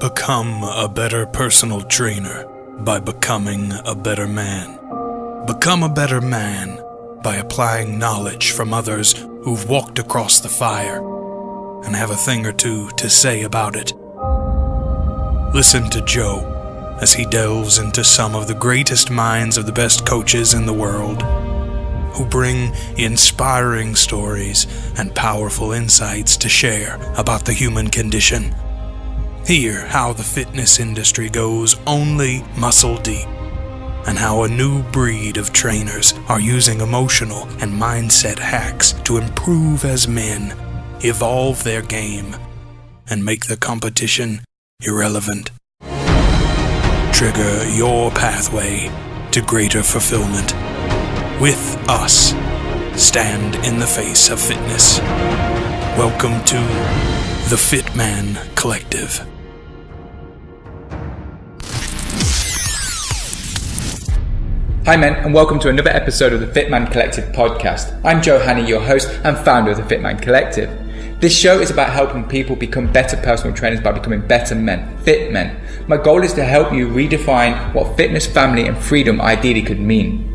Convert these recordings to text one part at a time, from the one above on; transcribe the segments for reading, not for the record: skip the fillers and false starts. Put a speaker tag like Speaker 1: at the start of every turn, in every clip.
Speaker 1: Become a better personal trainer by becoming a better man. Become a better man by applying knowledge from others who've walked across the fire and have a thing or two to say about it. Listen to Joe as he delves into some of the greatest minds of the best coaches in the world, who bring inspiring stories and powerful insights to share about the human condition. Hear how the fitness industry goes only muscle deep, and how a new breed of trainers are using emotional and mindset hacks to improve as men, evolve their game, and make the competition irrelevant. Trigger your pathway to greater fulfillment. With us, stand in the face of fitness. Welcome to the Fit Man Collective.
Speaker 2: Hi men, and welcome to another episode of the Fit Man Collective podcast. I'm Joe Hanney, your host and founder of the Fit Man Collective. This show is about helping people become better personal trainers by becoming better men, fit men. My goal is to help you redefine what fitness, family and freedom ideally could mean.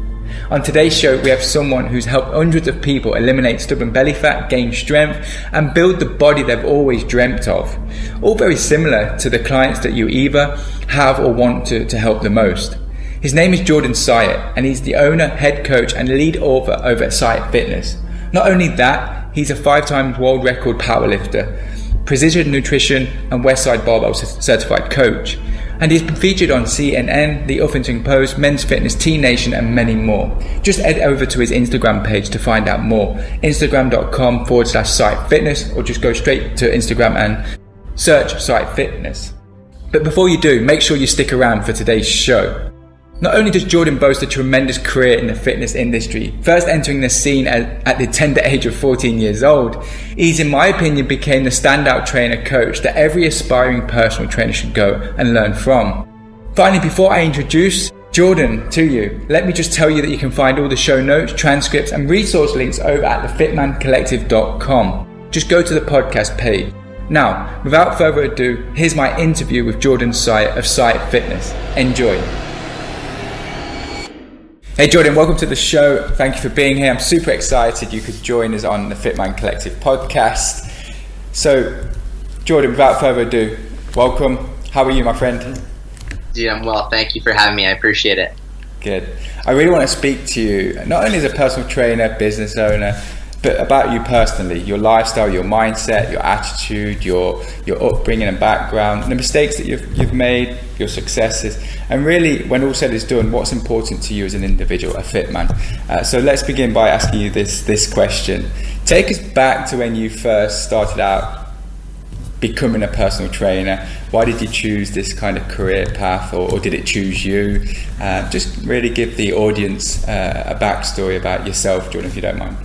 Speaker 2: On today's show, we have someone who's helped hundreds of people eliminate stubborn belly fat, gain strength, and build the body they've always dreamt of. All very similar to the clients that you either have or want to help the most. His name is Jordan Syatt, and he's the owner, head coach, and lead author over at Syatt Fitness. Not only that, he's a 5-time World Record Powerlifter, precision nutrition, and Westside Barbell certified coach. And he's been featured on CNN, The Huffington Post, Men's Fitness, T Nation, and many more. Just head over to his Instagram page to find out more. Instagram.com/Syatt Fitness, or just go straight to Instagram and search Syatt Fitness. But before you do, make sure you stick around for today's show. Not only does Jordan boast a tremendous career in the fitness industry, first entering the scene at the tender age of 14 years old, he's, in my opinion, became the standout trainer coach that every aspiring personal trainer should go and learn from. Finally, before I introduce Jordan to you, let me just tell you that you can find all the show notes, transcripts and resource links over at thefitmancollective.com. Just go to the podcast page. Now, without further ado, here's my interview with Jordan Syatt of Syatt Fitness. Enjoy. Hey Jordan, welcome to the show. Thank you for being here. I'm super excited you could join us on the Fit Man Collective podcast. So, Jordan, without further ado, welcome. How are you, my friend?
Speaker 3: Dude, I'm well. Thank you for having me. I appreciate it.
Speaker 2: Good. I really want to speak to you, not only as a personal trainer, business owner, but about you personally, your lifestyle, your mindset, your attitude, your upbringing and background, the mistakes that you've made, your successes, and really, when all said is done, what's important to you as an individual, a fit man. So let's begin by asking you this question. Take us back to when you first started out becoming a personal trainer. Why did you choose this kind of career path, or did it choose you? Just really give the audience a backstory about yourself, Jordan, if you don't mind.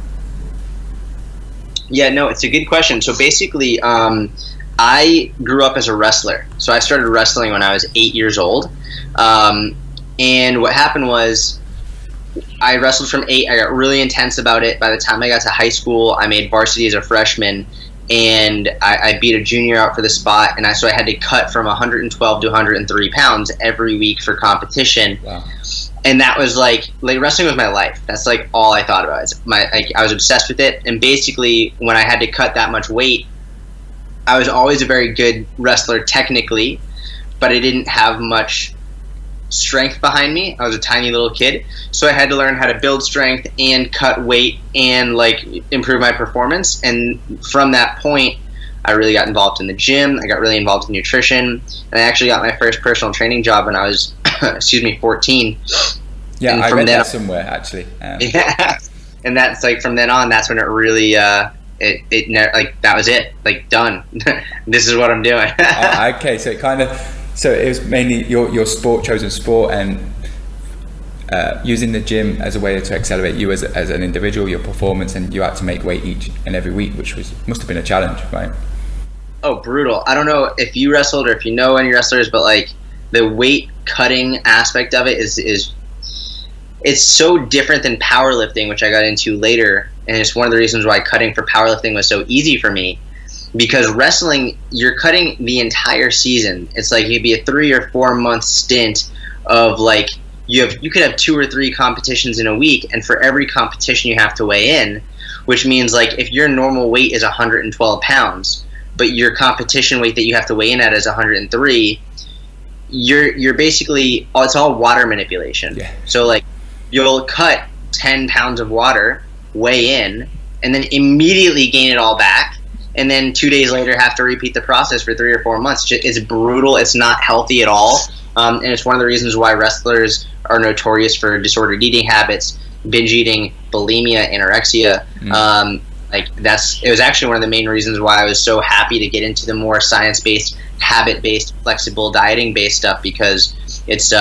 Speaker 3: Yeah, no, it's a good question. So basically, I grew up as a wrestler. So I started wrestling when I was 8 years old. And what happened was I wrestled from 8. I got really intense about it. By the time I got to high school, I made varsity as a freshman, and I beat a junior out for the spot. And so I had to cut from 112 to 103 pounds every week for competition. Wow. And that was like wrestling was my life. That's like all I thought about. I was obsessed with it. And basically, when I had to cut that much weight, I was always a very good wrestler technically, but I didn't have much strength behind me. I was a tiny little kid, so I had to learn how to build strength and cut weight and improve my performance. And from that point, I really got involved in the gym. I got really involved in nutrition, and I actually got my first personal training job when I was 14.
Speaker 2: Yeah, I read that somewhere actually.
Speaker 3: Yeah, and that's from then on. That's when it really that was it. Done. This is what I'm doing.
Speaker 2: Okay, so it was mainly your chosen sport, and using the gym as a way to accelerate you as an individual, your performance, and you had to make weight each and every week, which must have been a challenge, right?
Speaker 3: Oh, brutal. I don't know if you wrestled or if you know any wrestlers, but the weight cutting aspect of it it's so different than powerlifting, which I got into later, and it's one of the reasons why cutting for powerlifting was so easy for me. because wrestling, you're cutting the entire season. It's like it'd be a 3 or 4 month stint of like you could have 2 or 3 competitions in a week, and for every competition you have to weigh in, which means like if your normal weight is 112 pounds, but your competition weight that you have to weigh in at is 103, you're basically, it's all water manipulation.
Speaker 2: Yeah.
Speaker 3: So like you'll cut 10 pounds of water, weigh in, and then immediately gain it all back, and then 2 days later have to repeat the process for 3 or 4 months. It's brutal. It's not healthy at all. And it's one of the reasons why wrestlers are notorious for disordered eating habits, binge eating, bulimia, anorexia. It was actually one of the main reasons why I was so happy to get into the more science-based, habit-based, flexible, dieting-based stuff, because it's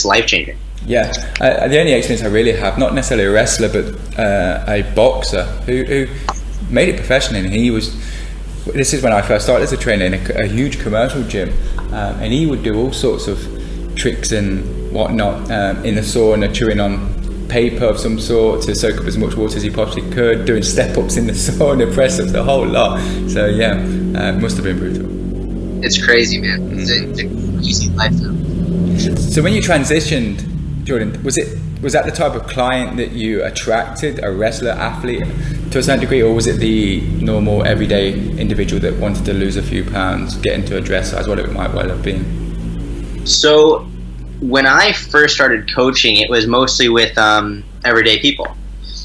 Speaker 3: life-changing.
Speaker 2: Yeah, the only experience I really have, not necessarily a wrestler, but a boxer who made it professionally. And this is when I first started as a trainer in a huge commercial gym, and he would do all sorts of tricks and whatnot in the sauna, chewing on paper of some sort to soak up as much water as he possibly could, doing step-ups in the sauna, press-ups, the whole lot. So yeah, it must have been brutal.
Speaker 3: It's crazy, man. It's an easy lifestyle.
Speaker 2: So when you transitioned, Jordan, was that the type of client that you attracted, a wrestler, athlete, to a certain degree, or was it the normal, everyday individual that wanted to lose a few pounds, get into a dress size, what it might well have been?
Speaker 3: So when I first started coaching, it was mostly with everyday people.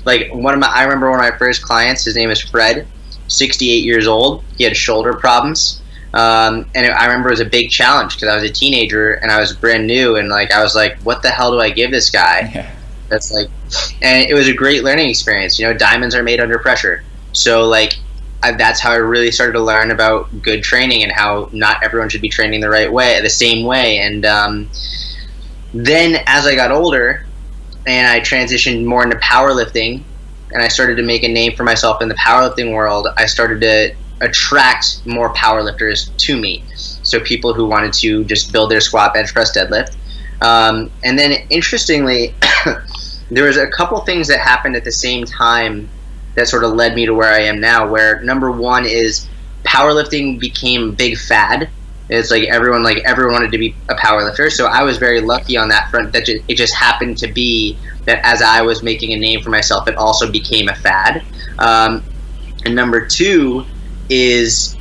Speaker 3: Like I remember one of my first clients, his name is Fred, 68 years old. He had shoulder problems. I remember it was a big challenge because I was a teenager and I was brand new, and like I was like, what the hell do I give this guy?
Speaker 2: Yeah.
Speaker 3: That's like, and it was a great learning experience. You know, diamonds are made under pressure. So like, that's how I really started to learn about good training and how not everyone should be training the same way. And then as I got older and I transitioned more into powerlifting and I started to make a name for myself in the powerlifting world, I started to attract more powerlifters to me. So people who wanted to just build their squat, bench press, deadlift. And then interestingly, there was a couple things that happened at the same time that sort of led me to where I am now, where number one is powerlifting became a big fad. It's like everyone wanted to be a powerlifter. So I was very lucky on that front that it just happened to be that as I was making a name for myself, it also became a fad. And number two is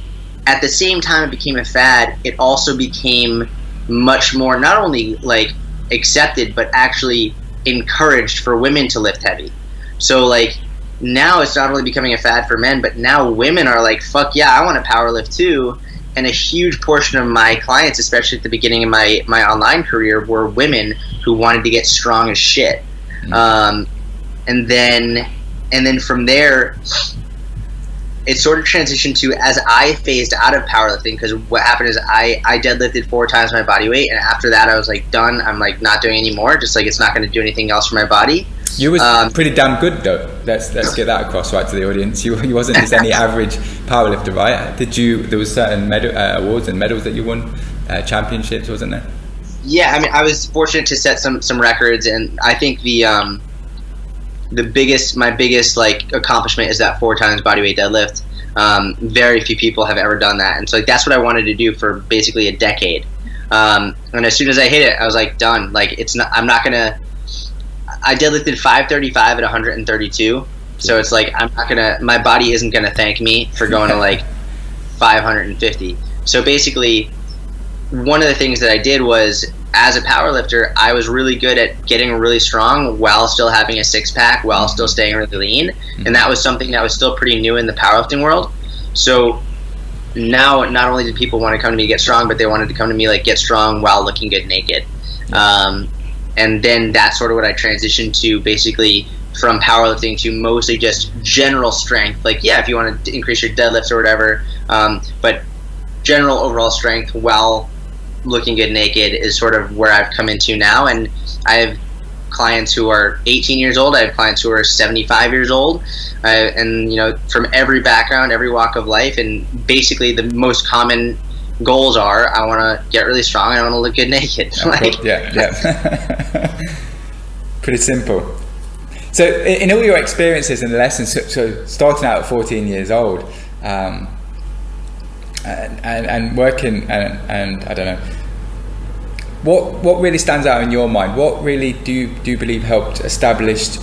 Speaker 3: at the same time it became a fad, it also became much more not only like accepted, but actually encouraged for women to lift heavy. So like now it's not only becoming a fad for men, but now women are like, fuck yeah, I want to power lift too. And a huge portion of my clients, especially at the beginning of my online career, were women who wanted to get strong as shit. And then from there, it sort of transitioned to, as I phased out of powerlifting, because what happened is I deadlifted 4 times my body weight, and after that I was like done. I'm like not doing anymore. Just like it's not going to do anything else for my body.
Speaker 2: You was pretty damn good though. Let's get that across right to the audience. You wasn't just any average powerlifter, right? There was certain awards and medals that you won, championships, wasn't there?
Speaker 3: Yeah, I mean, I was fortunate to set some records, and I think my biggest like accomplishment is that 4 times bodyweight deadlift. Very few people have ever done that, and so like that's what I wanted to do for basically a decade. And as soon as I hit it, I was like done. Like I deadlifted 535 at 132, so it's like my body isn't gonna thank me for going to like 550. So basically, one of the things that I did was, as a powerlifter, I was really good at getting really strong while still having a six-pack, while still staying really lean, and that was something that was still pretty new in the powerlifting world. So now, not only did people want to come to me to get strong, but they wanted to come to me like get strong while looking good naked. And then that's sort of what I transitioned to, basically from powerlifting to mostly just general strength. Like, yeah, if you want to increase your deadlifts or whatever, but general overall strength while looking good naked is sort of where I've come into now. And I have clients who are 18 years old. I have clients who are 75 years old, and from every background, every walk of life. And basically the most common goals are, I want to get really strong and I want to look good naked.
Speaker 2: Yeah. Pretty simple. So in all your experiences and lessons, so starting out at 14 years old, and working and I don't know, what really stands out in your mind? What really do you believe helped establish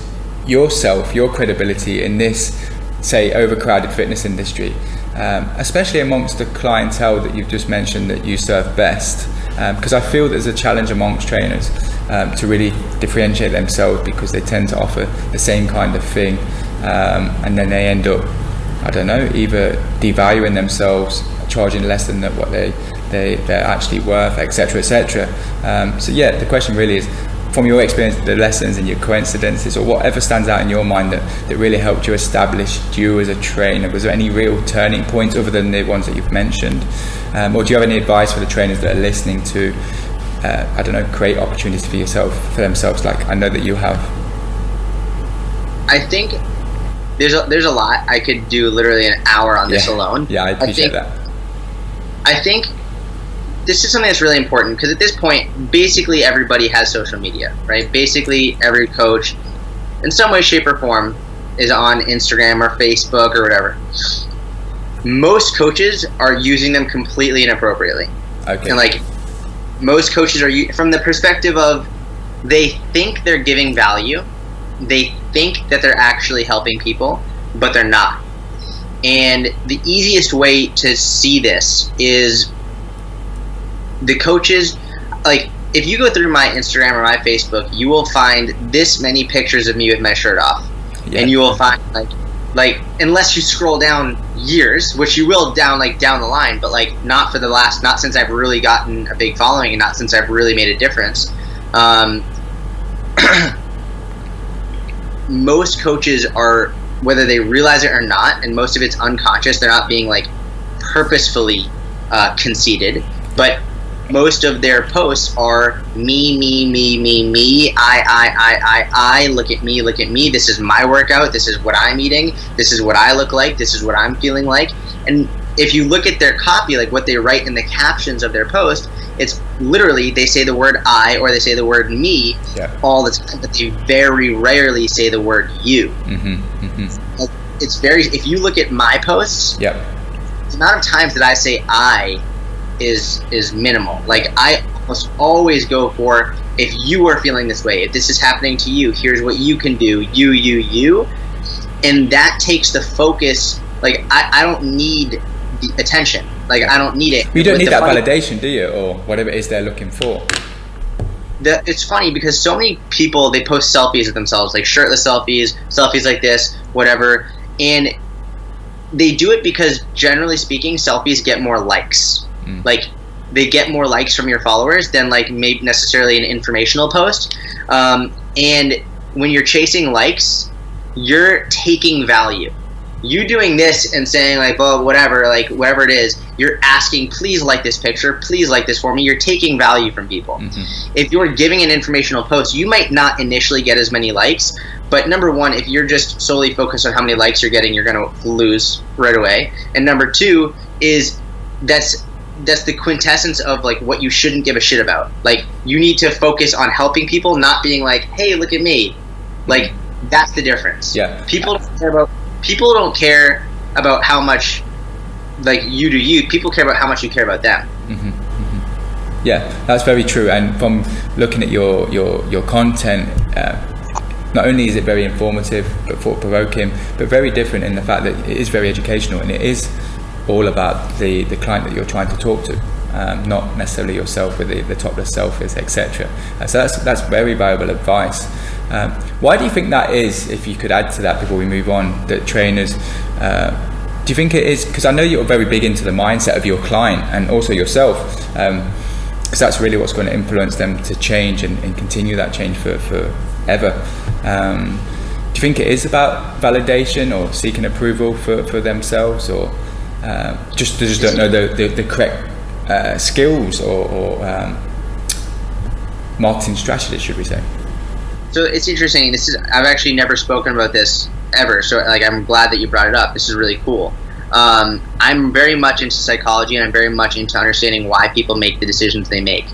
Speaker 2: yourself, your credibility in this, say, overcrowded fitness industry, especially amongst the clientele that you've just mentioned that you serve best? Because I feel there's a challenge amongst trainers to really differentiate themselves, because they tend to offer the same kind of thing, and then they end up, I don't know, either devaluing themselves, charging less than what they're actually worth, etc., etc. So yeah, the question really is, from your experience, the lessons and your coincidences, or whatever stands out in your mind that really helped you establish you as a trainer. Was there any real turning points other than the ones that you've mentioned? Or do you have any advice for the trainers that are listening to, I don't know, create opportunities for themselves, like I know that you have?
Speaker 3: I think there's a lot. I could do literally an hour on this alone.
Speaker 2: Yeah, I appreciate that.
Speaker 3: I think this is something that's really important, because at this point, basically everybody has social media, right? Basically every coach, in some way, shape, or form, is on Instagram or Facebook or whatever. Most coaches are using them completely inappropriately.
Speaker 2: Okay.
Speaker 3: And like, most coaches are, from the perspective of, they think they're giving value, they think that they're actually helping people, but they're not. And the easiest way to see this is, the coaches, like, if you go through my Instagram or my Facebook, you will find this many pictures of me with my shirt off. Yeah. And you will find like unless you scroll down years, which you will down the line, but like not since I've really gotten a big following, and not since I've really made a difference. Most coaches are, whether they realize it or not, and most of it's unconscious, they're not being like purposefully conceited, but most of their posts are me, I, look at me, this is my workout, this is what I'm eating, this is what I look like, this is what I'm feeling like. And if you look at their copy, like what they write in the captions of their post, it's literally, they say the word I or they say the word me all the time, but they very rarely say the word you. Like, it's very, if you look at my posts, the amount of times that I say I is minimal. Like, I almost always go for, if you are feeling this way, if this is happening to you, here's what you can do, you, and that takes the focus. Like, I don't need the attention, like I don't need it.
Speaker 2: You don't need that validation, do you, or whatever it is they're looking for?
Speaker 3: It's funny because so many people, they post selfies of themselves, like shirtless selfies like this, whatever, and they do it because, generally speaking, selfies get more likes. Like, they get more likes from your followers than like maybe necessarily an informational post. And when you're chasing likes, you're taking value. You doing this and saying like, well, whatever it is, you're asking, please like this picture, please like this for me. You're taking value from people. If you're giving an informational post, you might not initially get as many likes, but number one, if you're just solely focused on how many likes you're getting, you're going to lose right away. And number two is, that's the quintessence of like what you shouldn't give a shit about. Like, you need to focus on helping people, not being like, hey, look at me. Like, that's the difference. People don't care about how much like you do you. People care about how much you care about them. Yeah,
Speaker 2: that's very true. And from looking at your content, not only is it very informative but thought-provoking, but very different in the fact that it is very educational, and it is all about the client that you're trying to talk to, not necessarily yourself with the topless selfies, etc. So that's very valuable advice. Why do you think that is, if you could add to that before we move on, that trainers, do you think it is, because I know you're very big into the mindset of your client and also yourself, because that's really what's going to influence them to change and continue that change forever. Do you think it is about validation or seeking approval for themselves, or just don't know the correct skills or marketing strategies, should we say?
Speaker 3: So it's interesting. I've actually never spoken about this ever. So like, I'm glad that you brought it up. This is really cool. I'm very much into psychology, and I'm very much into understanding why people make the decisions they make.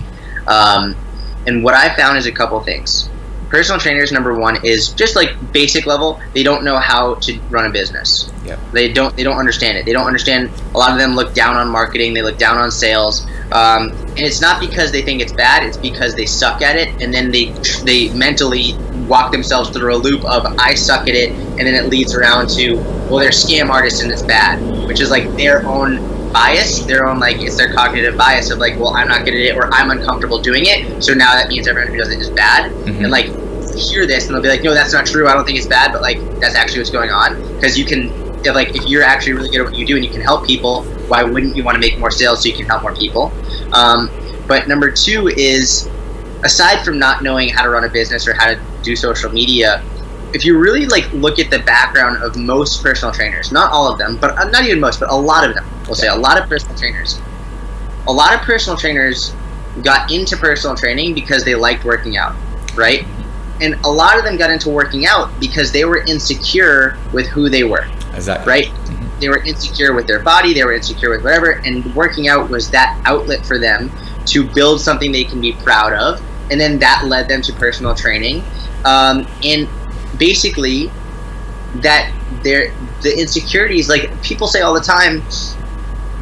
Speaker 3: And what I found is a couple things. personal trainers, number one, is just like basic level. They don't know how to run a business.
Speaker 2: Yeah.
Speaker 3: They don't understand it. They don't understand. A lot of them look down on marketing. They look down on sales. And it's not because they think it's bad. It's because they suck at it, and then they mentally walk themselves through a loop of I suck at it, and then it leads around to, well, they're scam artists and it's bad, which is like their own bias, their own, like, it's their cognitive bias of like, well, I'm not good at it, or I'm uncomfortable doing it, so now that means everyone who does it is bad.
Speaker 2: Mm-hmm.
Speaker 3: And like hear this and they'll be like, no, that's not true, I don't think it's bad, but like that's actually what's going on. Because you can, if you're actually really good at what you do and you can help people, why wouldn't you want to make more sales so you can help more people? But number two is, aside from not knowing how to run a business or how to do social media, if you really like look at the background of most personal trainers, not all of them, but not even most, but a lot of them, we'll say a lot of personal trainers got into personal training because they liked working out, right? And a lot of them got into working out because they were insecure with who they were.
Speaker 2: Exactly.
Speaker 3: Right?
Speaker 2: Mm-hmm.
Speaker 3: They were insecure with their body, they were insecure with whatever, and working out was that outlet for them to build something they can be proud of, and then that led them to personal training. And basically, that the insecurities, like people say all the time,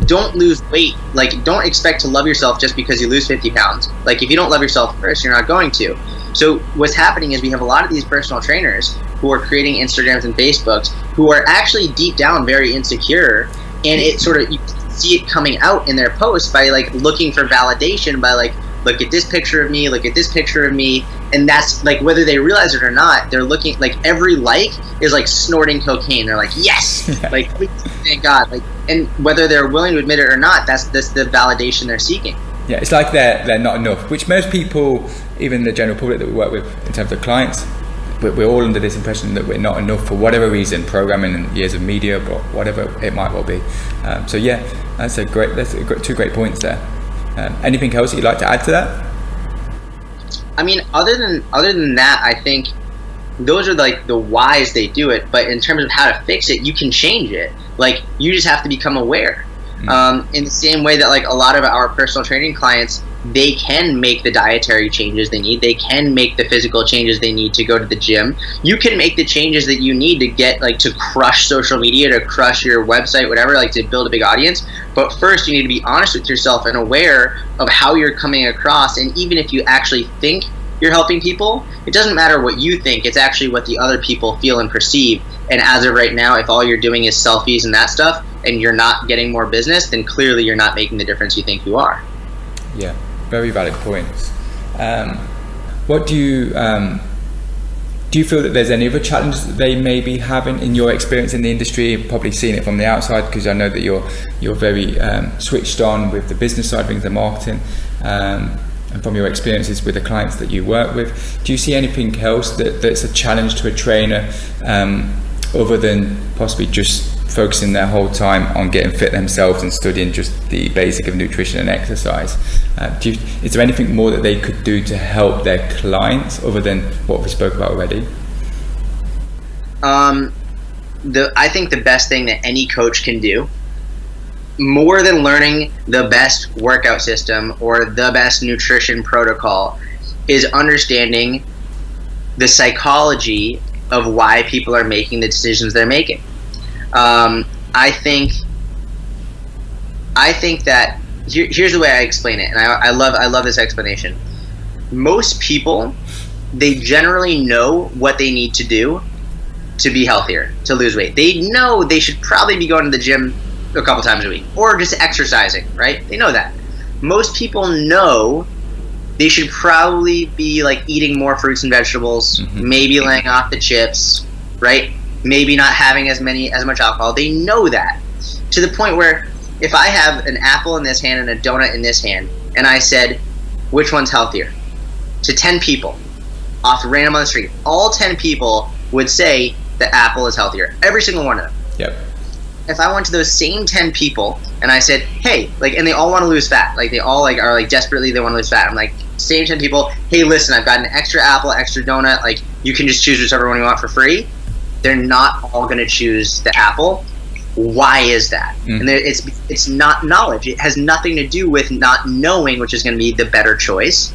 Speaker 3: don't lose weight. Like, don't expect to love yourself just because you lose 50 pounds. Like, if you don't love yourself first, you're not going to. So what's happening is we have a lot of these personal trainers who are creating Instagrams and Facebooks who are actually deep down very insecure, and it sort of, you see it coming out in their posts by like looking for validation by like, look at this picture of me, look at this picture of me. And that's like, whether they realize it or not, they're looking, like every like is like snorting cocaine. They're like, yes, like, thank God. Like, and whether they're willing to admit it or not, that's the validation they're seeking.
Speaker 2: Yeah, it's like they're not enough, which most people, even the general public that we work with in terms of clients, we're all under this impression that we're not enough for whatever reason, programming and years of media, but whatever it might well be. So yeah, that's two great points there. Anything else that you'd like to add to that?
Speaker 3: I mean, other than that, I think those are like the whys they do it. But in terms of how to fix it, you can change it. Like, you just have to become aware. In the same way that like a lot of our personal training clients, they can make the dietary changes they need. They can make the physical changes they need to go to the gym. You can make the changes that you need to get, like, to crush social media, to crush your website, whatever, like to build a big audience. But first, you need to be honest with yourself and aware of how you're coming across. And even if you actually think you're helping people, it doesn't matter what you think. It's actually what the other people feel and perceive. And as of right now, if all you're doing is selfies and that stuff, and you're not getting more business, then clearly you're not making the difference you think you are.
Speaker 2: Yeah, very valid points. What do you feel that there's any other challenges that they may be having in your experience in the industry? You've probably seen it from the outside, because I know that you're very switched on with the business side of things, the marketing, and from your experiences with the clients that you work with. Do you see anything else that's a challenge to a trainer, other than possibly just focusing their whole time on getting fit themselves and studying just the basic of nutrition and exercise? Is there anything more that they could do to help their clients other than what we spoke about already?
Speaker 3: I think the best thing that any coach can do, more than learning the best workout system or the best nutrition protocol, is understanding the psychology of why people are making the decisions they're making. I think that here's the way I explain it, and I love this explanation. Most people, they generally know what they need to do to be healthier, to lose weight. They know they should probably be going to the gym a couple times a week, or just exercising, right? They know that. Most people know they should probably be like eating more fruits and vegetables, maybe laying off the chips, right? Maybe not having as much alcohol. They know that, to the point where if I have an apple in this hand and a donut in this hand, and I said, which one's healthier, to 10 people, off random on the street, all 10 people would say the apple is healthier. Every single one of them.
Speaker 2: Yep.
Speaker 3: If I went to those same 10 people and I said, hey, like, and they all want to lose fat, like they all like are like desperately, they want to lose fat. I'm like, same 10 people, hey, listen, I've got an extra apple, extra donut, like, you can just choose whichever one you want for free. They're not all going to choose the apple. Why is that? And it's not knowledge. It has nothing to do with not knowing which is going to be the better choice.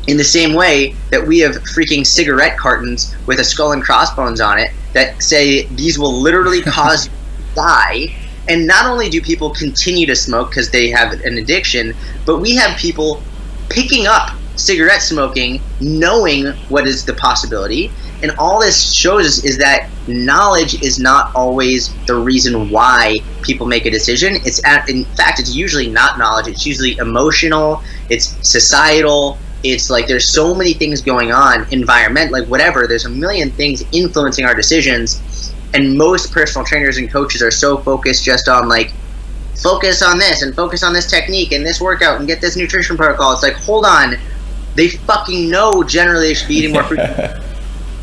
Speaker 3: In the same way that we have freaking cigarette cartons with a skull and crossbones on it that say these will literally cause you to die. And not only do people continue to smoke because they have an addiction, but we have people picking up cigarette smoking, knowing what is the possibility. And all this shows is that knowledge is not always the reason why people make a decision. In fact, it's usually not knowledge. It's usually emotional. It's societal. It's like there's so many things going on, environment, like whatever. There's a million things influencing our decisions. And most personal trainers and coaches are so focused just on like, focus on this and focus on this technique and this workout and get this nutrition protocol. It's like, hold on. They fucking know generally they should be eating more fruit.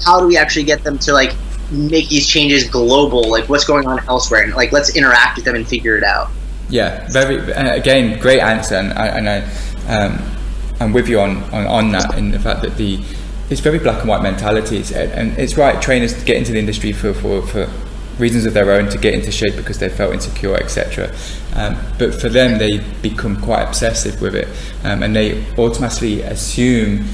Speaker 3: How do we actually get them to like make these changes global? Like what's going on elsewhere? And like, let's interact with them and figure it out.
Speaker 2: Yeah, again, great answer. And I'm with you on that, in the fact that it's very black and white mentalities, and it's right. Trainers get into the industry for reasons of their own, to get into shape because they felt insecure, etc. But for them, they become quite obsessive with it, and they automatically assume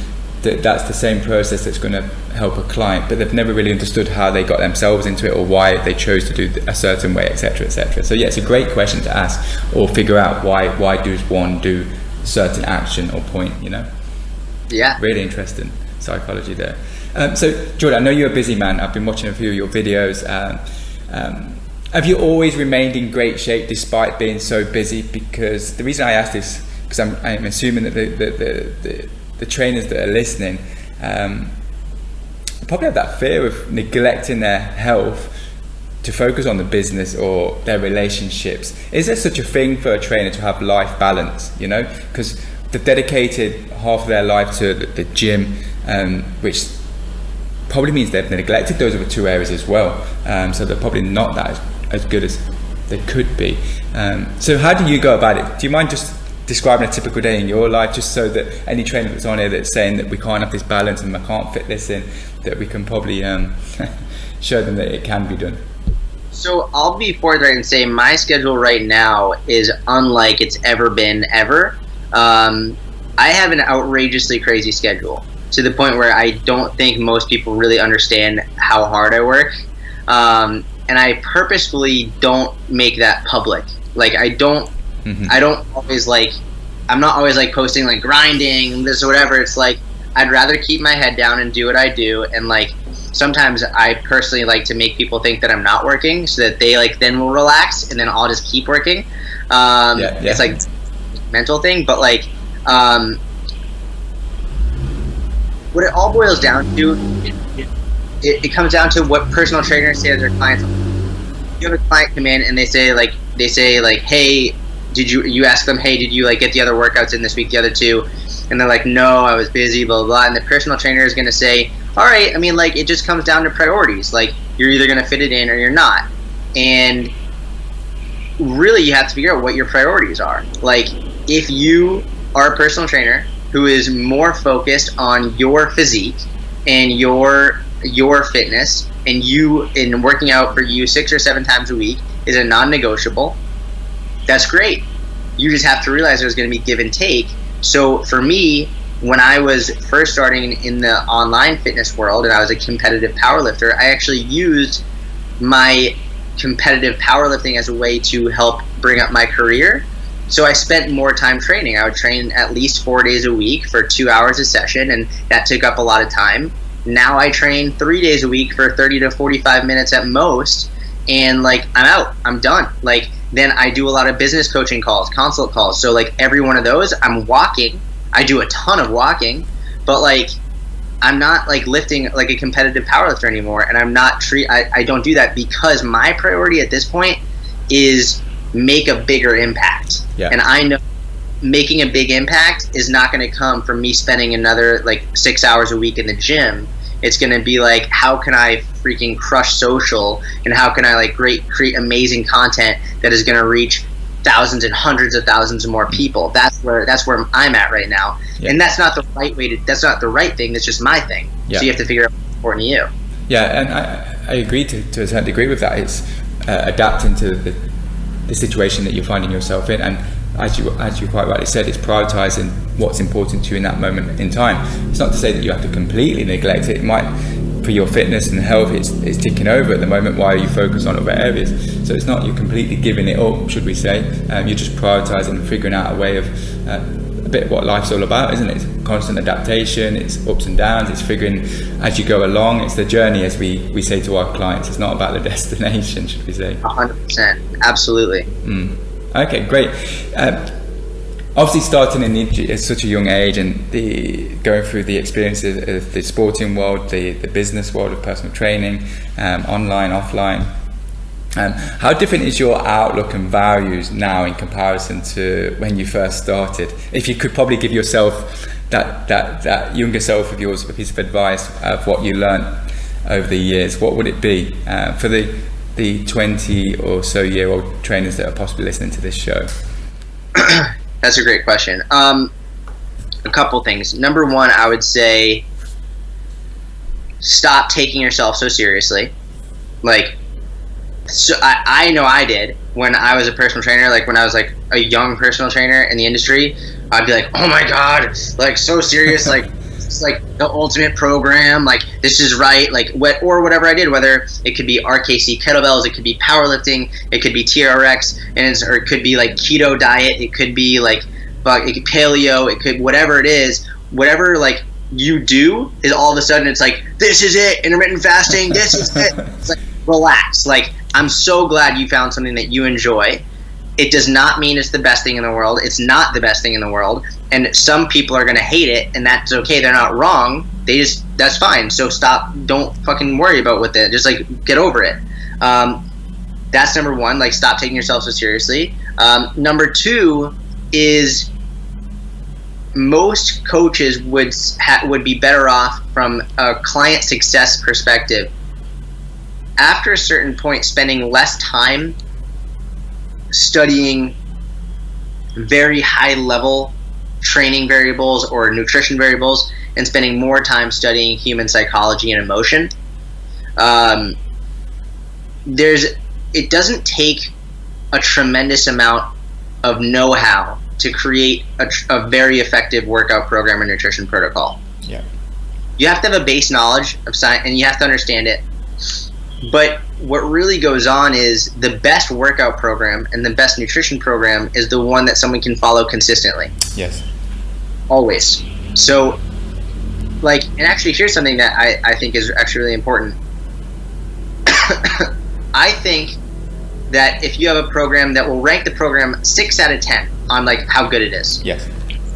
Speaker 2: that that's the same process that's going to help a client, but they've never really understood how they got themselves into it or why they chose to do a certain way, etc., etc. So yeah, it's a great question to ask, or figure out why does one do certain action or point, you know?
Speaker 3: Yeah.
Speaker 2: Really interesting psychology there. So Jordan, I know you're a busy man. I've been watching a few of your videos. Have you always remained in great shape despite being so busy? Because the reason I ask this, because I'm assuming that the trainers that are listening probably have that fear of neglecting their health to focus on the business or their relationships. Is there such a thing for a trainer to have life balance, you know? Because they've dedicated half of their life to the gym, which probably means they've neglected those other two areas as well. So they're probably not that as good as they could be. So how do you go about it? Do you mind just describing a typical day in your life, just so that any trainer that's on here that's saying that we can't have this balance and I can't fit this in, that we can probably show them that it can be done?
Speaker 3: So I'll be forthright and say my schedule right now is unlike it's ever been ever. I have an outrageously crazy schedule, to the point where I don't think most people really understand how hard I work. And I purposefully don't make that public. Like I don't always like, I'm not always like posting like grinding this or whatever. It's like, I'd rather keep my head down and do what I do. And like, sometimes I personally like to make people think that I'm not working, so that they like then will relax and then I'll just keep working. It's like a mental thing, but like, what it all boils down to, it comes down to what personal trainers say to their clients. You have a client come in and they say like, hey, you ask them, hey, did you like get the other workouts in this week, the other two? And they're like, no, I was busy, blah, blah, blah. And the personal trainer is going to say, all right, I mean, like, it just comes down to priorities. Like, you're either going to fit it in or you're not. And really, you have to figure out what your priorities are. Like, if you are a personal trainer who is more focused on your physique and your fitness, and working out for you 6 or 7 times a week is a non-negotiable, that's great. You just have to realize there's going to be give and take. So for me, when I was first starting in the online fitness world and I was a competitive powerlifter, I actually used my competitive powerlifting as a way to help bring up my career. So I spent more time training. I would train at least 4 days a week for 2 hours a session, and that took up a lot of time. Now I train 3 days a week for 30 to 45 minutes at most, and like I'm out, I'm done. Like then I do a lot of business coaching calls, consult calls. So like every one of those, I'm walking. I do a ton of walking, but like I'm not like lifting like a competitive powerlifter anymore, and I don't do that because my priority at this point is make a bigger impact. Yeah. And I know making a big impact is not going to come from me spending another like 6 hours a week in the gym. It's going to be like, how can I freaking crush social, and how can I like create amazing content that is going to reach thousands and hundreds of thousands of more people. That's where I'm at right now. Yeah. And that's not the right way that's not the right thing. That's just my thing. Yeah. So you have to figure out what's important to you.
Speaker 2: Yeah. And I agree to a certain degree with that. It's adapting to the situation that you're finding yourself in. And as you quite rightly said, it's prioritizing what's important to you in that moment in time. It's not to say that you have to completely neglect it. It might, for your fitness and health, it's ticking over at the moment while you focus on other areas. So it's not you're completely giving it up, should we say. You're just prioritizing and figuring out a way of a bit of what life's all about, isn't it? It's constant adaptation, it's ups and downs, it's figuring as you go along. It's the journey, as we say to our clients. It's not about the destination, should we say.
Speaker 3: 100%, absolutely.
Speaker 2: Okay, great. Obviously starting at such a young age and going through the experiences of the sporting world, the business world of personal training, online, offline. How different is your outlook and values now in comparison to when you first started? If you could probably give yourself that younger self of yours a piece of advice of what you learned over the years, what would it be for the 20 or so year old trainers that are possibly listening to this show?
Speaker 3: That's a great question. A couple things. Number one, I would say stop taking yourself so seriously. Like, so I know I did when I was a personal trainer. Like when I was like a young personal trainer in the industry, I'd be like, oh my god, like so serious, like it's like the ultimate program, like this is right, like or whatever I did, whether it could be RKC kettlebells, it could be powerlifting, it could be TRX, or it could be like keto diet, it could be like it could paleo, it could whatever it is, whatever like you do is all of a sudden it's like, this is it, intermittent fasting, this is it. It's like, relax. Like, I'm so glad you found something that you enjoy. It does not mean it's the best thing in the world. It's not the best thing in the world. And some people are going to hate it, and that's okay. They're not wrong. That's fine. So stop. Don't fucking worry about what just like get over it. That's number one. Like, stop taking yourself so seriously. Number two is most coaches would be better off from a client success perspective. After a certain point, spending less time studying very high level training variables or nutrition variables and spending more time studying human psychology and emotion. It doesn't take a tremendous amount of know-how to create a very effective workout program or nutrition protocol.
Speaker 2: Yeah.
Speaker 3: You have to have a base knowledge of science and you have to understand it. But what really goes on is the best workout program and the best nutrition program is the one that someone can follow consistently.
Speaker 2: Yes.
Speaker 3: Always. So, like, and actually here's something that I think is actually really important. I think that if you have a program that will rank the program 6 out of 10 on like how good it is.
Speaker 2: Yes.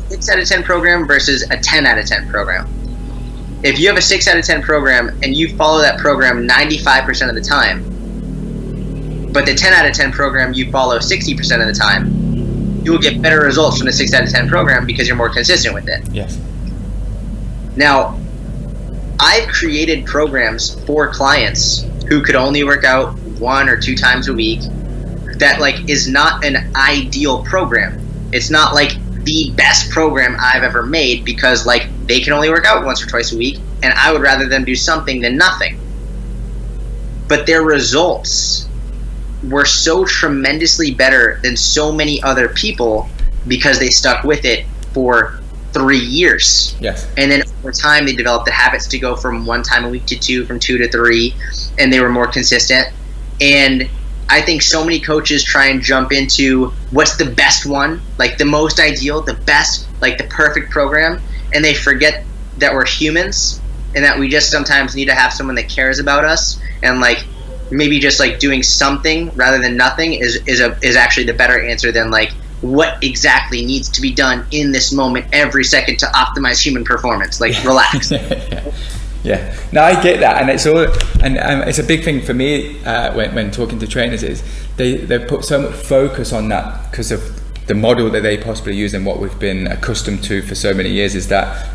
Speaker 3: 6 out of 10 program versus a 10 out of 10 program. If you have a 6 out of 10 program and you follow that program 95% of the time, but the 10 out of 10 program you follow 60% of the time, you will get better results from the 6 out of 10 program because you're more consistent with it.
Speaker 2: Yes.
Speaker 3: Now, I've created programs for clients who could only work out 1 or 2 times a week that like is not an ideal program. It's not like the best program I've ever made because like they can only work out once or twice a week and I would rather them do something than nothing. But their results were so tremendously better than so many other people because they stuck with it for 3 years.
Speaker 2: Yes.
Speaker 3: And then over time they developed the habits to go from 1 time a week to 2, from 2 to 3, and they were more consistent. And I think so many coaches try and jump into what's the best one, like the most ideal, the best, like the perfect program, and they forget that we're humans and that we just sometimes need to have someone that cares about us, and like maybe just like doing something rather than nothing is actually the better answer than like what exactly needs to be done in this moment every second to optimize human performance. Like, relax.
Speaker 2: Yeah, no, I get that, and it's all, and it's a big thing for me when talking to trainers is they put so much focus on that because of the model that they possibly use and what we've been accustomed to for so many years is that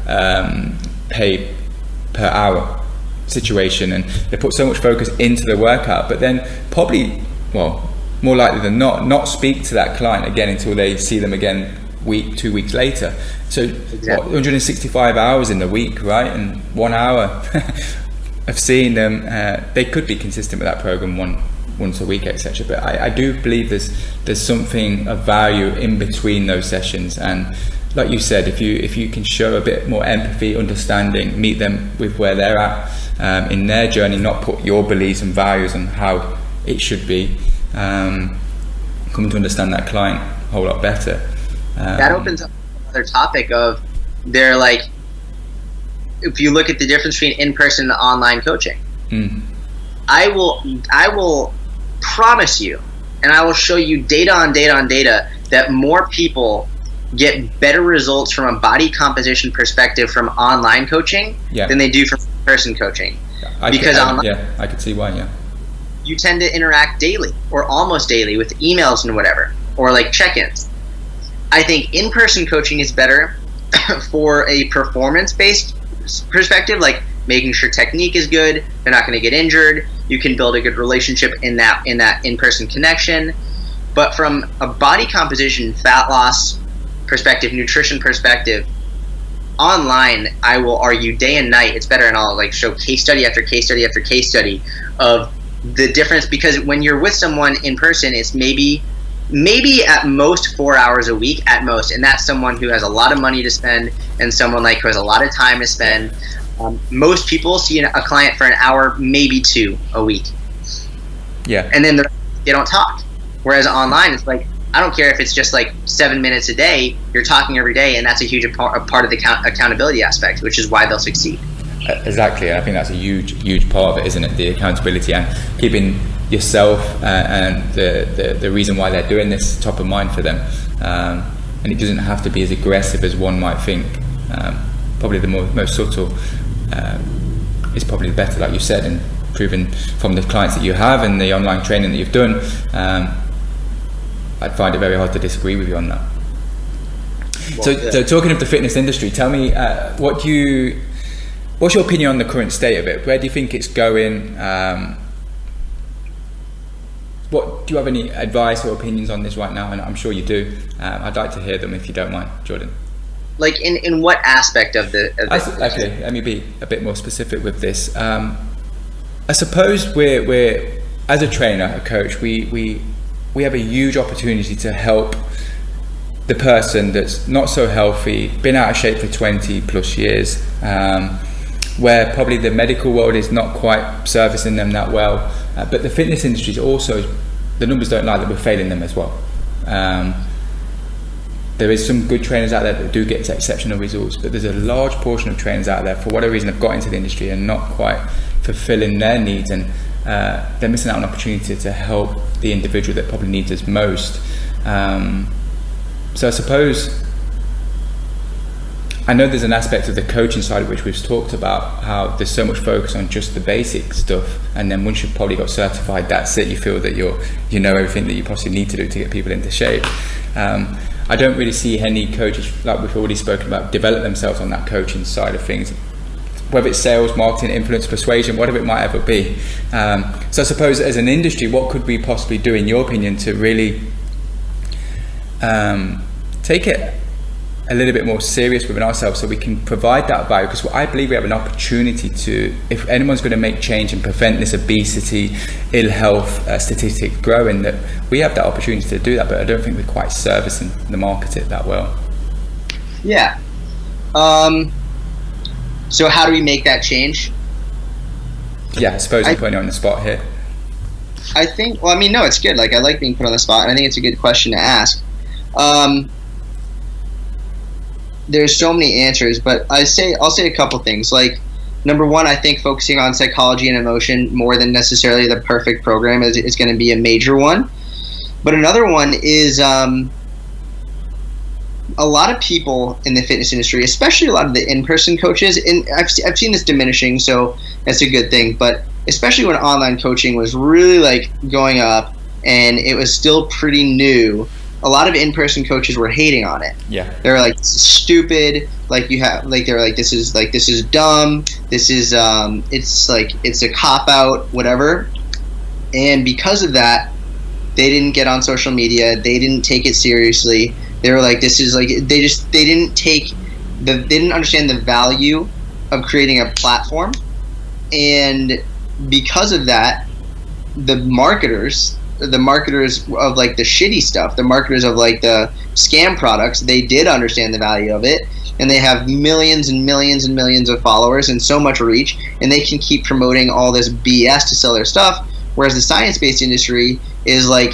Speaker 2: pay per hour situation, and they put so much focus into the workout, but then probably, well, more likely than not speak to that client again until they see them again 2 weeks later. So
Speaker 3: exactly.
Speaker 2: 165 hours in the week, right? And 1 hour of seeing them, they could be consistent with that program once a week, etc. But I do believe there's something of value in between those sessions. And like you said, if you can show a bit more empathy, understanding, meet them with where they're at in their journey, not put your beliefs and values on how it should be, come to understand that client a whole lot better.
Speaker 3: That opens up another topic of they're like, if you look at the difference between in-person and online coaching, I will promise you, and I will show you data on data on data, that more people get better results from a body composition perspective from online coaching than they do from in-person coaching.
Speaker 2: I could see why.
Speaker 3: You tend to interact daily or almost daily with emails and whatever, or like check-ins. I think in-person coaching is better for a performance-based perspective, like making sure technique is good, they're not going to get injured, you can build a good relationship in that in-person connection. But from a body composition, fat loss perspective, nutrition perspective, online, I will argue day and night it's better, and I'll like show case study after case study after case study of the difference, because when you're with someone in person, it's maybe at most 4 hours a week at most, and that's someone who has a lot of money to spend and someone like who has a lot of time to spend. Most people see a client for an hour, maybe 2 a week, and then they don't talk. Whereas online, it's like, I don't care if it's just like 7 minutes a day, you're talking every day, and that's a huge part of the accountability aspect, which is why they'll succeed.
Speaker 2: Exactly, and I think that's a huge part of it, isn't it? The accountability and keeping yourself and the reason why they're doing this top of mind for them, and it doesn't have to be as aggressive as one might think. Probably the most subtle is probably better, like you said, and proven from the clients that you have and the online training that you've done. I'd find it very hard to disagree with you on that. Well, so talking of the fitness industry, tell me, what's your opinion on the current state of it? Where do you think it's going? Do you have any advice or opinions on this right now? And I'm sure you do. I'd like to hear them if you don't mind, Jordan.
Speaker 3: Like in what aspect of the
Speaker 2: okay, let me be a bit more specific with this. I suppose we're as a trainer, a coach, we have a huge opportunity to help the person that's not so healthy, been out of shape for 20 plus years, where probably the medical world is not quite servicing them that well, but the fitness industry is also, the numbers don't lie, that we're failing them as well. There is some good trainers out there that do get exceptional results, but there's a large portion of trainers out there, for whatever reason, have got into the industry and not quite fulfilling their needs, and they're missing out on an opportunity to help the individual that probably needs us most. So I suppose, I know there's an aspect of the coaching side of which we've talked about, how there's so much focus on just the basic stuff, and then once you've probably got certified, that's it, you feel that you know everything that you possibly need to do to get people into shape. I don't really see any coaches, like we've already spoken about, develop themselves on that coaching side of things, whether it's sales, marketing, influence, persuasion, whatever it might ever be. So I suppose as an industry, what could we possibly do, in your opinion, to really take it a little bit more serious within ourselves, so we can provide that value? Because I believe we have an opportunity to, if anyone's going to make change and prevent this obesity, ill health statistic growing, that we have that opportunity to do that, but I don't think we're quite servicing the market it that well.
Speaker 3: Yeah. So how do we make that change?
Speaker 2: Yeah, I suppose I'm putting you on the spot here.
Speaker 3: I think, well, I mean, no, it's good. Like, I like being put on the spot, and I think it's a good question to ask. There's so many answers, but I'll say a couple things. Like, number one, I think focusing on psychology and emotion more than necessarily the perfect program is going to be a major one. But another one is a lot of people in the fitness industry, especially a lot of the in-person coaches, and I've seen this diminishing, so that's a good thing, but especially when online coaching was really like going up and it was still pretty new, a lot of in-person coaches were hating on it.
Speaker 2: Yeah.
Speaker 3: They were like, this is stupid, like you have, like, they're like, this is dumb, this is it's like, it's a cop-out, whatever. And because of that, they didn't get on social media, they didn't take it seriously. They were like, this is like, they didn't understand the value of creating a platform. And because of that, the marketers of like the shitty stuff, the marketers of like the scam products, they did understand the value of it, and they have millions and millions and millions of followers and so much reach, and they can keep promoting all this BS to sell their stuff, whereas the science-based industry is like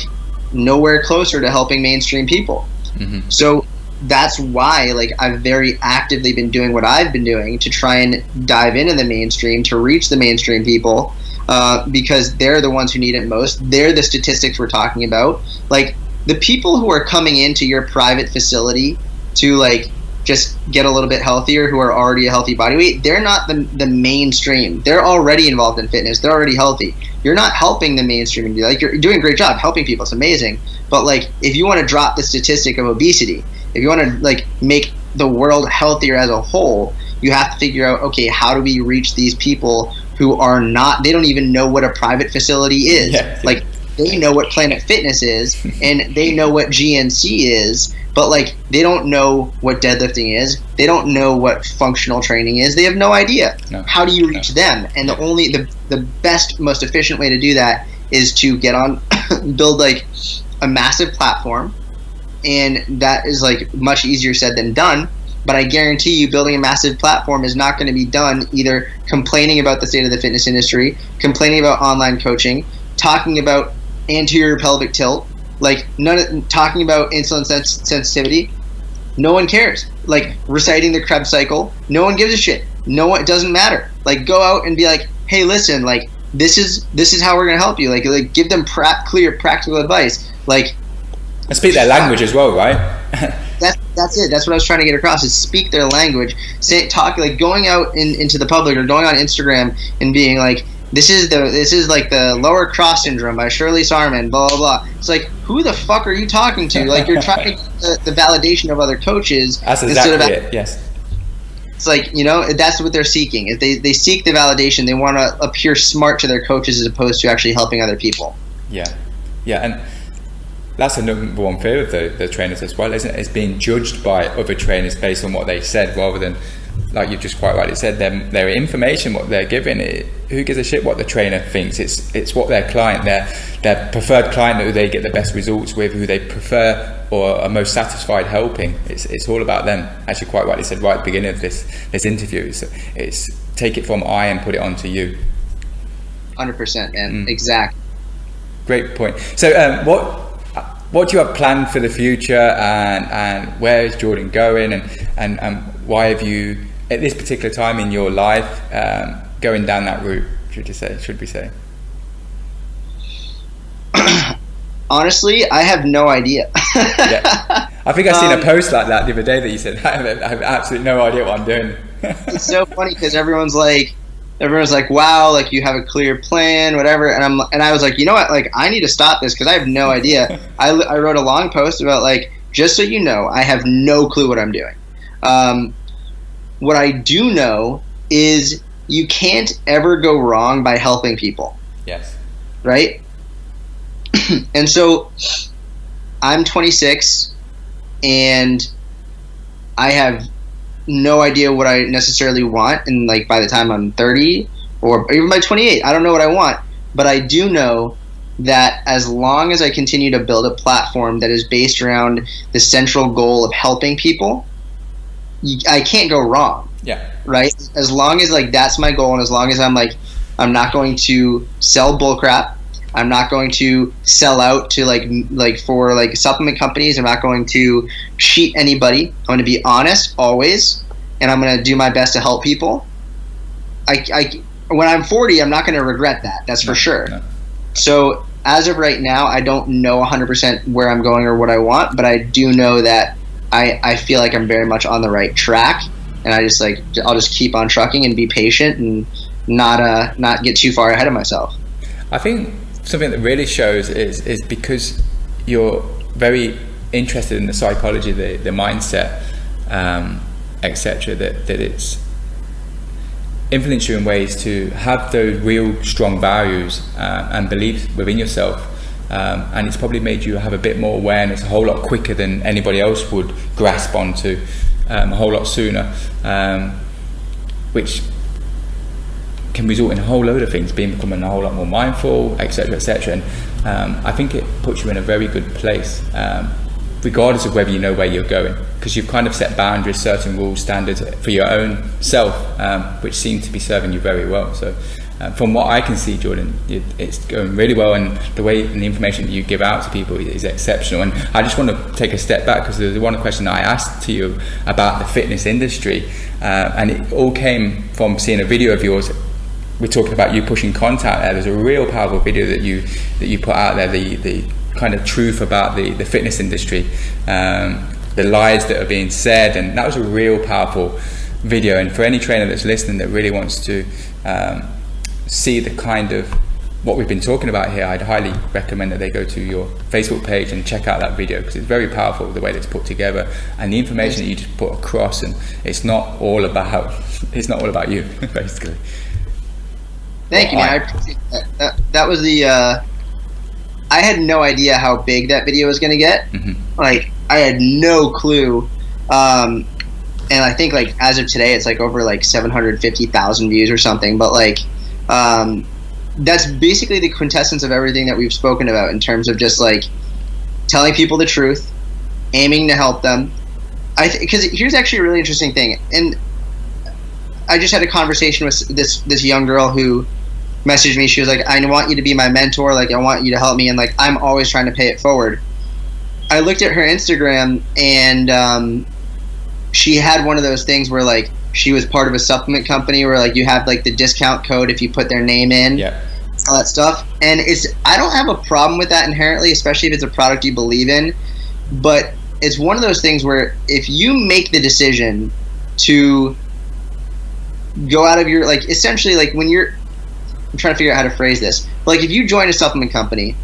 Speaker 3: nowhere closer to helping mainstream people. Mm-hmm. So that's why like I've very actively been doing what I've been doing to try and dive into the mainstream, to reach the mainstream people, because they're the ones who need it most. They're the statistics we're talking about. Like the people who are coming into your private facility to like just get a little bit healthier, who are already a healthy body weight, they're not the mainstream. They're already involved in fitness. They're already healthy. You're not helping the mainstream. Like you're doing a great job helping people. It's amazing. But like if you want to drop the statistic of obesity, if you want to like make the world healthier as a whole, you have to figure out, okay, how do we reach these people who are not, they don't even know what a private facility is. Yeah. Like they know what Planet Fitness is and they know what GNC is, but like they don't know what deadlifting is. They don't know what functional training is. They have no idea. No. How do you reach them? And the best, most efficient way to do that is to get on, build like a massive platform. And that is like much easier said than done. But I guarantee you building a massive platform is not going to be done either complaining about the state of the fitness industry, complaining about online coaching, talking about anterior pelvic tilt, like talking about insulin sensitivity. No one cares. Like reciting the Krebs cycle, no one gives a shit. It doesn't matter. Like go out and be like, hey, listen, like this is how we're going to help you. Like give them clear practical advice. Like,
Speaker 2: and speak their language as well, right?
Speaker 3: That's it. That's what I was trying to get across, is speak their language. Talk like going out into the public or going on Instagram and being like, this is like the lower cross syndrome by Shirley Sarman, blah blah blah. It's like, who the fuck are you talking to? Like you're trying to get the validation of other coaches.
Speaker 2: That's exactly it. Yes.
Speaker 3: It's like, that's what they're seeking. If they seek the validation, they want to appear smart to their coaches as opposed to actually helping other people.
Speaker 2: Yeah, and that's the number one fear of the trainers as well, isn't it? It's being judged by other trainers based on what they said, rather than, like you've just quite rightly said, their information, what they're giving. Who gives a shit what the trainer thinks? It's what their client, their preferred client, who they get the best results with, who they prefer or are most satisfied helping. It's all about them. As you quite rightly said right at the beginning of this interview, it's take it from I and put it onto you.
Speaker 3: 100%, man. Exactly.
Speaker 2: Great point. So what do you have planned for the future, and where is Jordan going, and why have you, at this particular time in your life, going down that route, should we say?
Speaker 3: Honestly, I have no idea.
Speaker 2: Yeah. I think I've seen a post like that the other day that you said, I have absolutely no idea what I'm doing.
Speaker 3: It's so funny because everyone's like, wow, like you have a clear plan, whatever. And I was like, you know what? Like I need to stop this because I have no idea. I wrote a long post about like, just so you know, I have no clue what I'm doing. What I do know is you can't ever go wrong by helping people.
Speaker 2: Yes.
Speaker 3: Right? And so I'm 26 and I have no idea what I necessarily want, and like by the time I'm 30 or even by 28, I don't know what I want, but I do know that as long as I continue to build a platform that is based around the central goal of helping people, I can't go wrong.
Speaker 2: Yeah. Right?
Speaker 3: As long as like that's my goal, and as long as I'm like, I'm not going to sell bullcrap, I'm not going to sell out to like for like supplement companies. I'm not going to cheat anybody. I'm going to be honest always, and I'm going to do my best to help people. When I'm 40, I'm not going to regret that. That's for sure. No. So as of right now, I don't know 100% where I'm going or what I want, but I do know that I feel like I'm very much on the right track, and I'll just keep on trucking and be patient and not get too far ahead of myself.
Speaker 2: I think something that really shows is because you're very interested in the psychology, the mindset, etc., that it's influenced you in ways to have those real strong values and beliefs within yourself, and it's probably made you have a bit more awareness a whole lot quicker than anybody else would grasp onto, a whole lot sooner, which can result in a whole load of things, becoming a whole lot more mindful, etc., etc. And I think it puts you in a very good place, regardless of whether you know where you're going, because you've kind of set boundaries, certain rules, standards for your own self, which seem to be serving you very well. So from what I can see, Jordan, it's going really well, and the way and the information that you give out to people is exceptional. And I just want to take a step back, because there's one question I asked to you about the fitness industry, and it all came from seeing a video of yours. We're talking about you pushing contact there. There's a real powerful video that you put out there, the kind of truth about the fitness industry, the lies that are being said, and that was a real powerful video. And for any trainer that's listening that really wants to see the kind of what we've been talking about here, I'd highly recommend that they go to your Facebook page and check out that video, because it's very powerful the way that it's put together and the information that you just put across. And it's not all about you, basically.
Speaker 3: Thank you, man. I appreciate that. That was the I had no idea how big that video was going to get. Mm-hmm. Like, I had no clue. And I think, like, as of today, it's like over like 750,000 views or something. But like, that's basically the quintessence of everything that we've spoken about in terms of just like telling people the truth, aiming to help them. Because here's actually a really interesting thing. And I just had a conversation with this young girl who messaged me. She was like, I want you to be my mentor. Like, I want you to help me. And like, I'm always trying to pay it forward. I looked at her Instagram, and she had one of those things where like she was part of a supplement company where like you have like the discount code if you put their name in, all that stuff. And I don't have a problem with that inherently, especially if it's a product you believe in. But it's one of those things where if you make the decision to go out of your, like, essentially, like, when I'm trying to figure out how to phrase this. Like, if you join a supplement company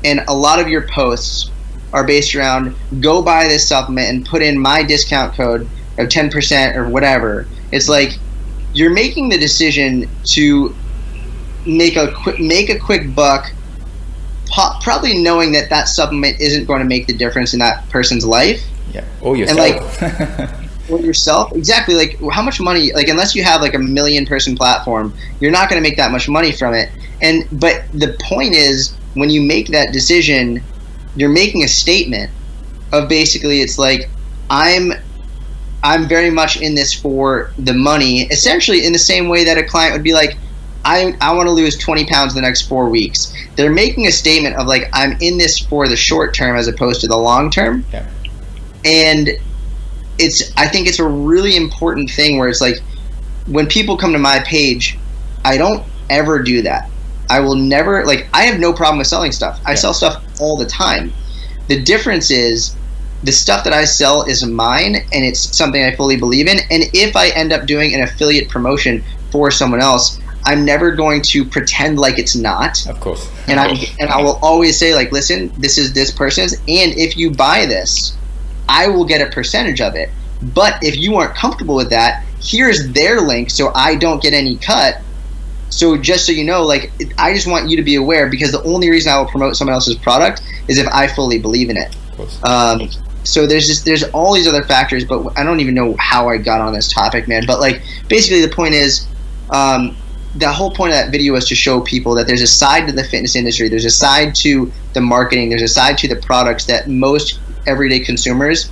Speaker 3: and a lot of your posts are based around go buy this supplement and put in my discount code of 10% or whatever, it's like you're making the decision to make a quick buck, probably knowing that supplement isn't going to make the difference in that person's life. Yeah,
Speaker 2: or yourself.
Speaker 3: And like, or yourself, exactly. Like, how much money? Like, unless you have like a 1 million person platform, you're not going to make that much money from it. But the point is, when you make that decision, you're making a statement of basically, it's like, I'm very much in this for the money. Essentially, in the same way that a client would be like, I want to lose 20 pounds in the next 4 weeks. They're making a statement of like, I'm in this for the short term as opposed to the long term. Yeah. And I think it's a really important thing where it's like, when people come to my page, I don't ever do that. I will never, like, I have no problem with selling stuff. I sell stuff all the time. The difference is the stuff that I sell is mine, and it's something I fully believe in. And if I end up doing an affiliate promotion for someone else, I'm never going to pretend like it's not.
Speaker 2: Of course.
Speaker 3: And I will always say, like, listen, this is this person's, and if you buy this, I will get a percentage of it. But if you aren't comfortable with that, here's their link so I don't get any cut. So just so you know, like, I just want you to be aware, because the only reason I will promote someone else's product is if I fully believe in it.
Speaker 2: Of course.
Speaker 3: So there's all these other factors, but I don't even know how I got on this topic, man. But like, basically the point is, the whole point of that video was to show people that there's a side to the fitness industry, there's a side to the marketing, there's a side to the products that most everyday consumers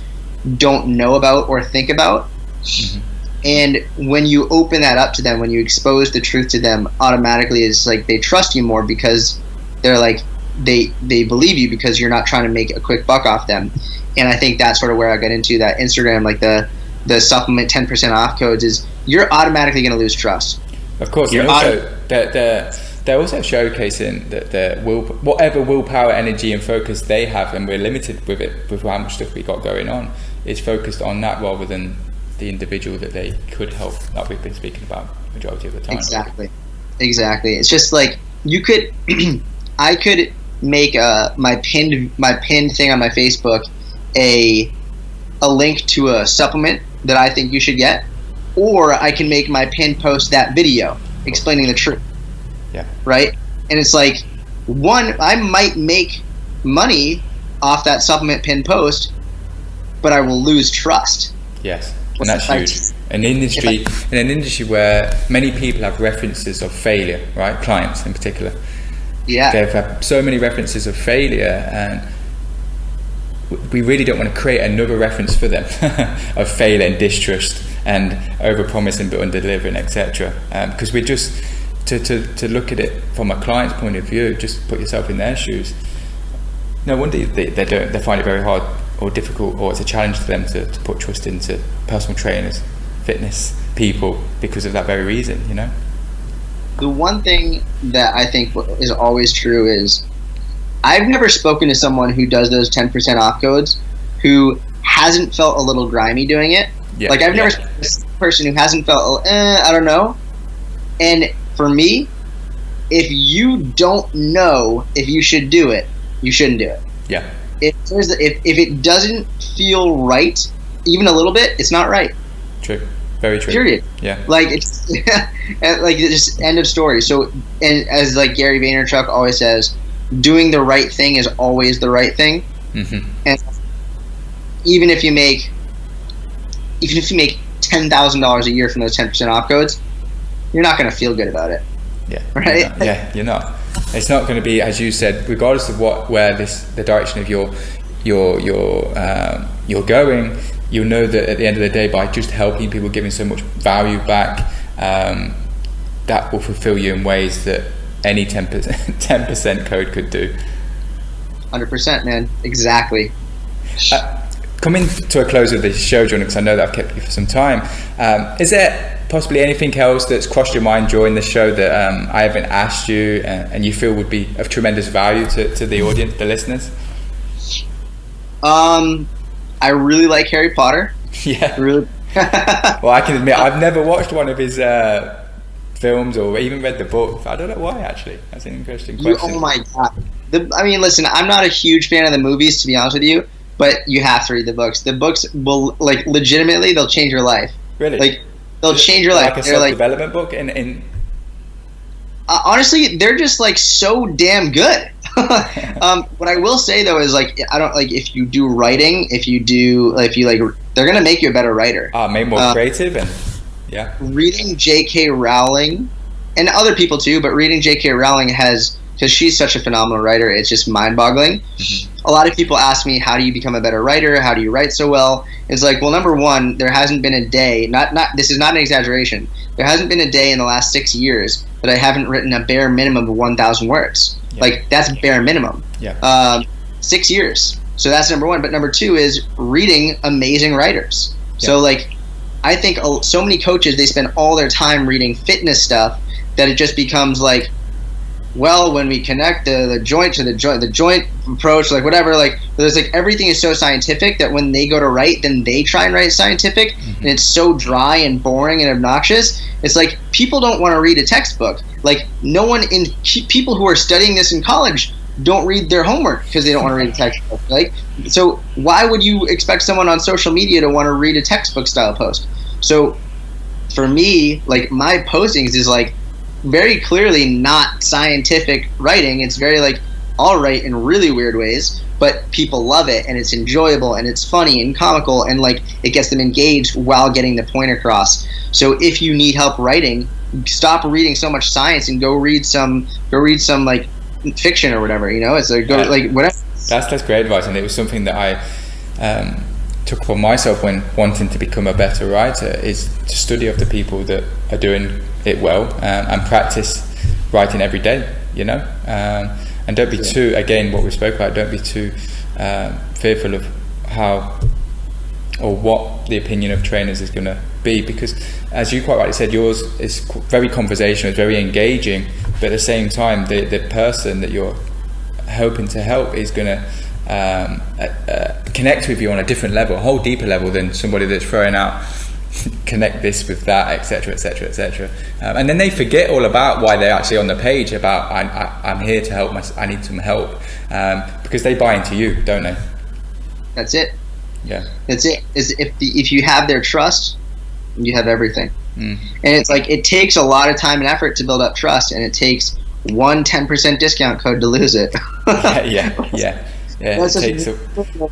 Speaker 3: don't know about or think about. Mm-hmm. And when you open that up to them, when you expose the truth to them, automatically it's like they trust you more, because they're like, they believe you because you're not trying to make a quick buck off them. And I think that's sort of where I got into that Instagram, like the supplement 10% off codes, is you're automatically going to lose trust.
Speaker 2: Of course. And also, they're also showcasing that whatever willpower, energy and focus they have, and we're limited with it, with how much stuff we got going on, is focused on that rather than the individual that they could help, like we've been speaking about majority of the time.
Speaker 3: Exactly. It's just like, you could I could make my pinned thing on my Facebook a link to a supplement that I think you should get, or I can make my pinned post that video explaining the truth.
Speaker 2: Yeah.
Speaker 3: Right? And it's like, one, I might make money off that supplement pinned post, but I will lose trust.
Speaker 2: Yes. And that's huge. an industry where many people have references of failure, right? Clients in particular.
Speaker 3: Yeah.
Speaker 2: They've had so many references of failure, and we really don't want to create another reference for them of failure and distrust and over-promising but under-delivering, etc. Because we're just to look at it from a client's point of view, just put yourself in their shoes. No wonder they find it very hard or difficult, or it's a challenge to them to put trust into personal trainers, fitness people, because of that very reason, you know?
Speaker 3: The one thing that I think is always true is I've never spoken to someone who does those 10% off codes who hasn't felt a little grimy doing it.
Speaker 2: Yeah,
Speaker 3: like I've never spoken to a person who hasn't felt, I don't know. And for me, if you don't know if you should do it, you shouldn't do it.
Speaker 2: Yeah.
Speaker 3: If it doesn't feel right, even a little bit, it's not right.
Speaker 2: True. Very true.
Speaker 3: Period.
Speaker 2: Yeah.
Speaker 3: Like it's like just end of story. So, and as like Gary Vaynerchuk always says, doing the right thing is always the right thing.
Speaker 2: Mm-hmm.
Speaker 3: And even if you make $10,000 a year from those 10% off codes, you're not going to feel good about it.
Speaker 2: Yeah.
Speaker 3: Right.
Speaker 2: You're not. It's not going to be, as you said, regardless of where the direction of you're going. You'll know that at the end of the day, by just helping people, giving so much value back, that will fulfill you in ways that any 10% code could do.
Speaker 3: 100%, man. Exactly.
Speaker 2: Coming to a close of this show, John, because I know that I've kept you for some time, is there possibly anything else that's crossed your mind during the show that I haven't asked you and you feel would be of tremendous value to the audience, the listeners?
Speaker 3: I really like Harry Potter.
Speaker 2: Yeah.
Speaker 3: Really.
Speaker 2: Well, I can admit I've never watched one of his films or even read the book. I don't know why, actually. That's an interesting question.
Speaker 3: Oh my god. I mean, listen, I'm not a huge fan of the movies, to be honest with you, but you have to read the books. The books will, like, legitimately, they'll change your life.
Speaker 2: Really?
Speaker 3: Like, they'll change your life.
Speaker 2: Like a self-development book?
Speaker 3: Honestly, they're just, like, so damn good. What I will say, though, is, like, I don't, like, if you do writing, they're going to make you a better writer.
Speaker 2: Made more creative and, yeah.
Speaker 3: Reading J.K. Rowling, and other people too, but reading J.K. Rowling because she's such a phenomenal writer, it's just mind-boggling. Mm-hmm. A lot of people ask me, how do you become a better writer? How do you write so well? It's like, well, number one, there hasn't been a day, this is not an exaggeration, there hasn't been a day in the last 6 years that I haven't written a bare minimum of 1,000 words. Yeah. Like, that's bare minimum.
Speaker 2: Yeah.
Speaker 3: 6 years. So that's number one. But number two is reading amazing writers. Yeah. So, like, I think so many coaches, they spend all their time reading fitness stuff that it just becomes like, well, when we connect the joint to the joint approach, like whatever, like there's like everything is so scientific that when they go to write, then they try and write scientific, and it's so dry and boring and obnoxious. It's like people don't want to read a textbook. Like people who are studying this in college don't read their homework because they don't want to read a textbook. Like, so why would you expect someone on social media to want to read a textbook style post? So for me, like my postings is like very clearly not scientific writing. It's very like, I'll write in really weird ways, but people love it and it's enjoyable and it's funny and comical and like it gets them engaged while getting the point across. So if you need help writing, stop reading so much science and go read some like fiction or whatever, you know. It's like like whatever.
Speaker 2: That's great advice, and it was something that I took for myself when wanting to become a better writer, is to study of the people that are doing it well and practice writing every day, you know. And don't be too, again, what we spoke about, don't be too fearful of how or what the opinion of trainers is going to be, because as you quite rightly said, yours is very conversational, it's very engaging, but at the same time the person that you're hoping to help is going to connect with you on a different level, a whole deeper level than somebody that's throwing out connect this with that, etc., etc., etc. And then they forget all about why they're actually on the page about I'm here to help, I need some help, because they buy into you, don't they?
Speaker 3: That's it.
Speaker 2: Yeah,
Speaker 3: that's it. If you have their trust, you have everything. And it's like it takes a lot of time and effort to build up trust, and it takes 10% discount code to lose it.
Speaker 2: yeah. Yeah,
Speaker 3: That's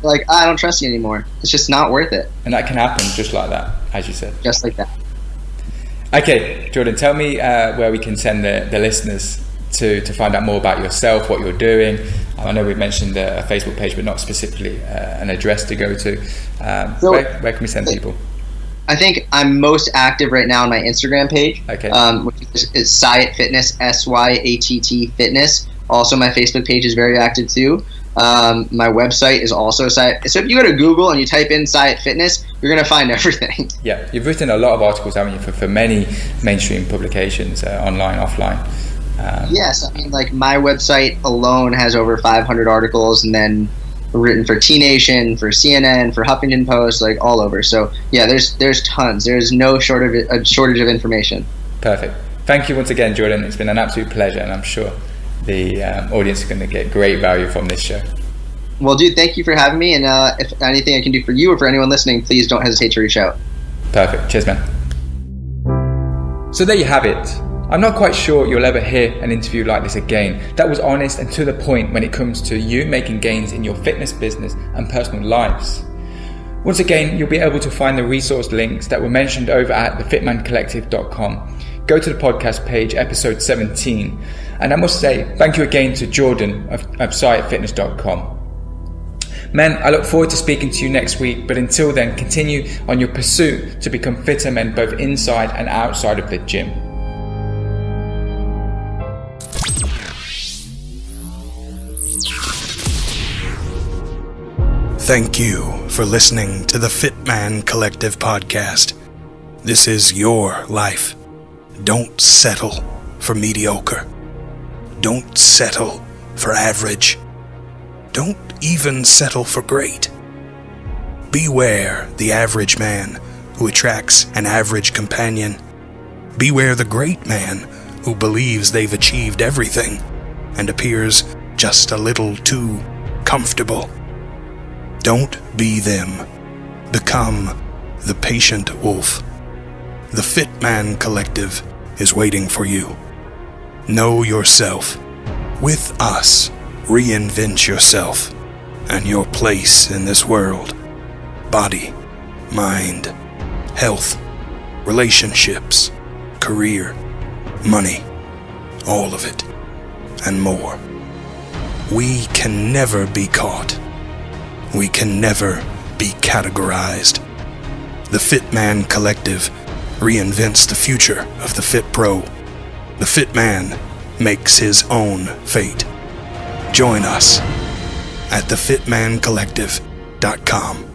Speaker 3: like, I don't trust you anymore. It's just not worth it.
Speaker 2: And that can happen just like that, as you said.
Speaker 3: Just like that.
Speaker 2: Okay, Jordan, tell me where we can send the listeners to find out more about yourself, what you're doing. I know we've mentioned a Facebook page, but not specifically an address to go to. Where can we send people?
Speaker 3: I think I'm most active right now on my Instagram page,
Speaker 2: okay.
Speaker 3: Which is Syatt Fitness, SYATT Fitness. Also, my Facebook page is very active too. My website is also Syatt. So if you go to Google and you type in Syatt Fitness, you're going to find everything.
Speaker 2: Yeah, you've written a lot of articles, haven't you, for many mainstream publications, online, offline.
Speaker 3: Yes, I mean, like, my website alone has over 500 articles, and then written for T-Nation, for CNN, for Huffington Post, like all over. So yeah, there's tons. There's no shortage of information.
Speaker 2: Perfect. Thank you once again, Jordan. It's been an absolute pleasure, and I'm sure the audience is going to get great value from this show.
Speaker 3: Well, dude, thank you for having me, and if anything I can do for you or for anyone listening, please don't hesitate to reach out.
Speaker 2: Perfect. Cheers, man. So there you have it. I'm not quite sure you'll ever hear an interview like this again. That was honest and to the point when it comes to you making gains in your fitness business and personal lives. Once again, you'll be able to find the resource links that were mentioned over at thefitmancollective.com. Go to the podcast page, episode 17. And I must say, thank you again to Jordan of SyattFitness.com. Men, I look forward to speaking to you next week, but until then, continue on your pursuit to become fitter men both inside and outside of the gym.
Speaker 1: Thank you for listening to the Fit Man Collective podcast. This is your life. Don't settle for mediocre. Don't settle for average. Don't even settle for great. Beware the average man who attracts an average companion. Beware the great man who believes they've achieved everything and appears just a little too comfortable. Don't be them. Become the patient wolf. The Fit Man Collective is waiting for you. Know yourself. With us, reinvent yourself and your place in this world. Body, mind, health, relationships, career, money, all of it, and more. We can never be caught. We can never be categorized. The Fit Man Collective reinvents the future of the Fit Pro. The Fit Man makes his own fate. Join us at thefitmancollective.com.